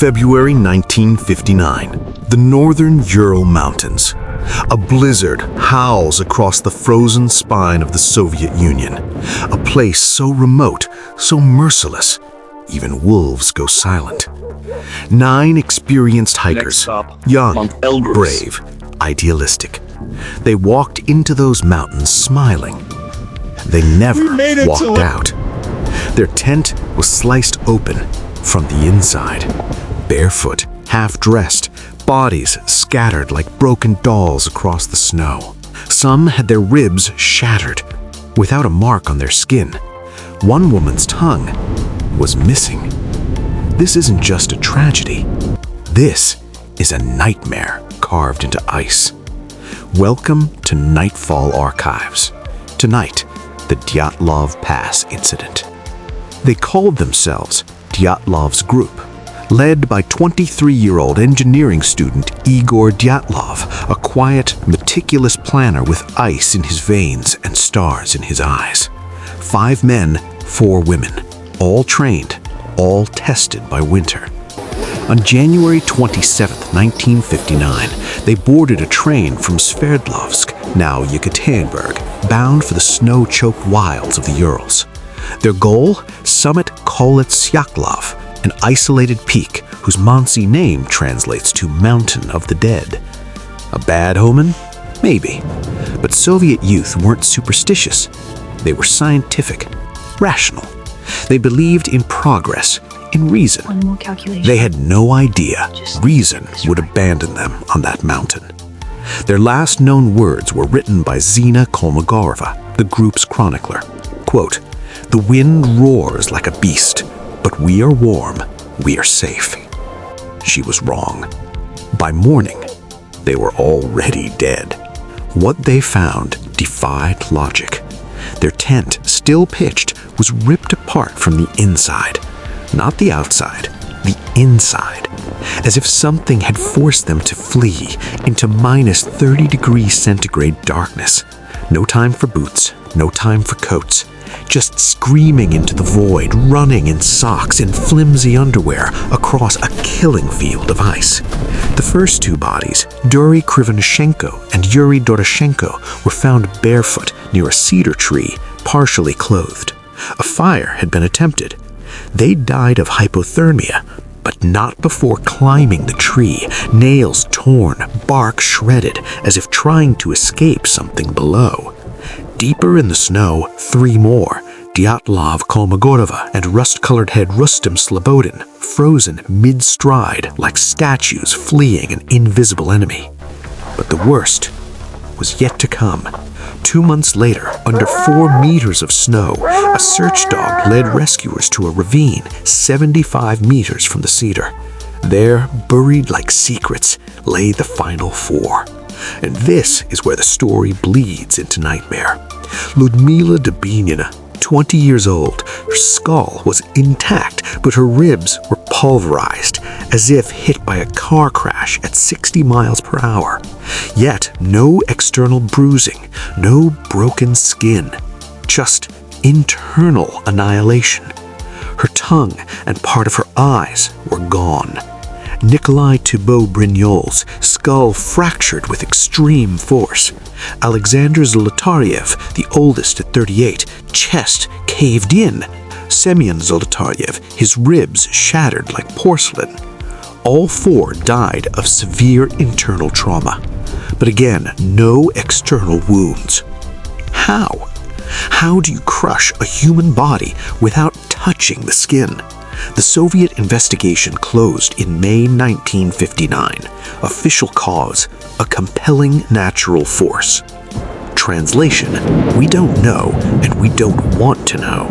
February 1959, the northern Ural Mountains. A blizzard howls across the frozen spine of the Soviet Union, a place so remote, so merciless, even wolves go silent. 9 experienced hikers, young, brave, idealistic. They walked into those mountains smiling. They never walked out. Their tent was sliced open from the inside. Barefoot, half-dressed, bodies scattered like broken dolls across the snow. Some had their ribs shattered, without a mark on their skin. One woman's tongue was missing. This isn't just a tragedy. This is a nightmare carved into ice. Welcome to Nightfall Archives. Tonight, the Dyatlov Pass incident. They called themselves Dyatlov's Group, led by 23-year-old engineering student Igor Dyatlov, a quiet, meticulous planner with ice in his veins and stars in his eyes. 5 men, 4 women, all trained, all tested by winter. On January 27, 1959, they boarded a train from Sverdlovsk, now Yekaterinburg, bound for the snow-choked wilds of the Urals. Their goal? Summit Kolets-Yaklov, an isolated peak whose Mansi name translates to Mountain of the Dead. A bad omen? Maybe. But Soviet youth weren't superstitious. They were scientific, rational. They believed in progress, in reason. One more calculation. They had no idea reason would abandon them on that mountain. Their last known words were written by Zina Kolmogorova, the group's chronicler. Quote, "The wind roars like a beast, but we are warm, we are safe." She was wrong. By morning, they were already dead. What they found defied logic. Their tent, still pitched, was ripped apart from the inside. Not the outside, the inside. As if something had forced them to flee into minus 30 degrees centigrade darkness. No time for boots, no time for coats. Just screaming into the void, running in socks and flimsy underwear across a killing field of ice. The first 2 bodies, Yuri Krivonishenko and Yuri Doroshenko, were found barefoot near a cedar tree, partially clothed. A fire had been attempted. They died of hypothermia, but not before climbing the tree, nails torn, bark shredded, as if trying to escape something below. Deeper in the snow, 3 more, Dyatlov Kolmogorova and rust-colored head Rustem Slobodin, frozen mid-stride like statues fleeing an invisible enemy. But the worst was yet to come. 2 months later, under 4 meters of snow, a search dog led rescuers to a ravine 75 meters from the cedar. There, buried like secrets, lay the final 4. And this is where the story bleeds into nightmare. Ludmila Dubinina, 20 years old, her skull was intact, but her ribs were pulverized, as if hit by a car crash at 60 miles per hour. Yet no external bruising, no broken skin, just internal annihilation. Her tongue and part of her eyes were gone. Nikolai Thibault-Brignol's skull fractured with extreme force. Alexander Zolotaryev, the oldest at 38, chest caved in. Semyon Zolotaryev, his ribs shattered like porcelain. All 4 died of severe internal trauma. But again, no external wounds. How? How do you crush a human body without touching the skin? The Soviet investigation closed in May 1959. Official cause, a compelling natural force. Translation, we don't know and we don't want to know.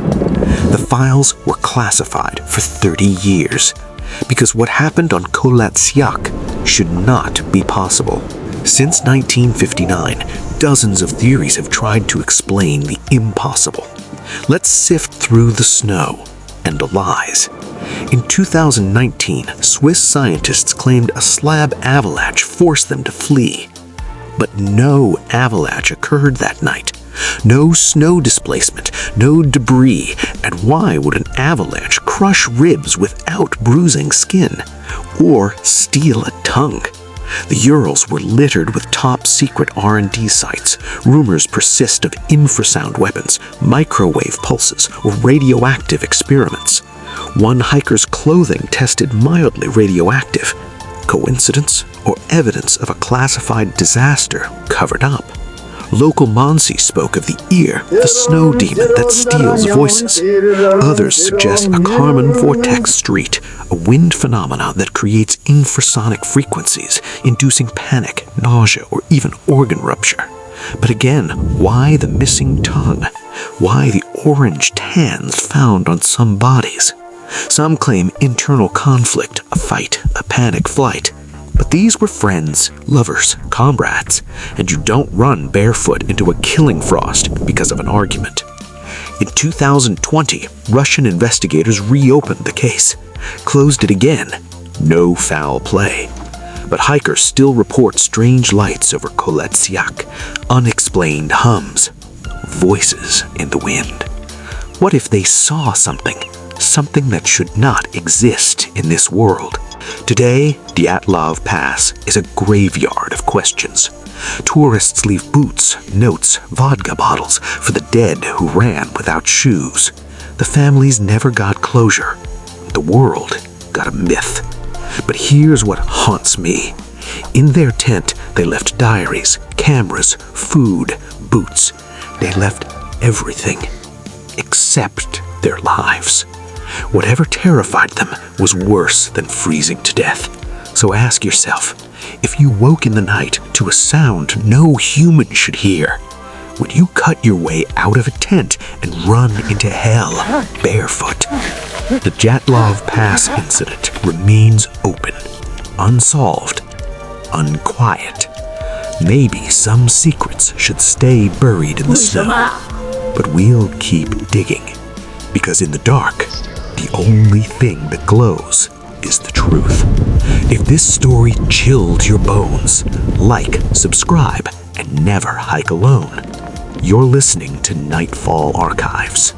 The files were classified for 30 years because what happened on Kolets-Yak should not be possible. Since 1959, dozens of theories have tried to explain the impossible. Let's sift through the snow and the lies. In 2019, Swiss scientists claimed a slab avalanche forced them to flee. But no avalanche occurred that night. No snow displacement, no debris, and why would an avalanche crush ribs without bruising skin? or steal a tongue. The Urals were littered with top-secret R&D sites. Rumors persist of infrasound weapons, microwave pulses, or radioactive experiments. One hiker's clothing tested mildly radioactive. Coincidence or evidence of a classified disaster covered up? Local Mansi spoke of the ear, the snow demon that steals voices. Others suggest a Karman vortex street, a wind phenomena that creates infrasonic frequencies, inducing panic, nausea, or even organ rupture. But again, why the missing tongue? Why the orange tans found on some bodies? Some claim internal conflict, a fight, a panic flight. But these were friends, lovers, comrades, and you don't run barefoot into a killing frost because of an argument. In 2020, Russian investigators reopened the case, closed it again. No foul play. But hikers still report strange lights over Koletsiak, unexplained hums, voices in the wind. What if they saw something that should not exist in this world? Today, Dyatlov Pass is a graveyard of questions. Tourists leave boots, notes, vodka bottles for the dead who ran without shoes. The families never got closure. The world got a myth. But here's what haunts me. In their tent, they left diaries, cameras, food, boots. They left everything except their lives. Whatever terrified them was worse than freezing to death. So ask yourself, if you woke in the night to a sound no human should hear, would you cut your way out of a tent and run into hell barefoot? The Dyatlov Pass incident remains open, unsolved, unquiet. Maybe some secrets should stay buried in the snow, but we'll keep digging, because in the dark, the only thing that glows is the truth. If this story chilled your bones, like, subscribe, and never hike alone. You're listening to Nightfall Archives.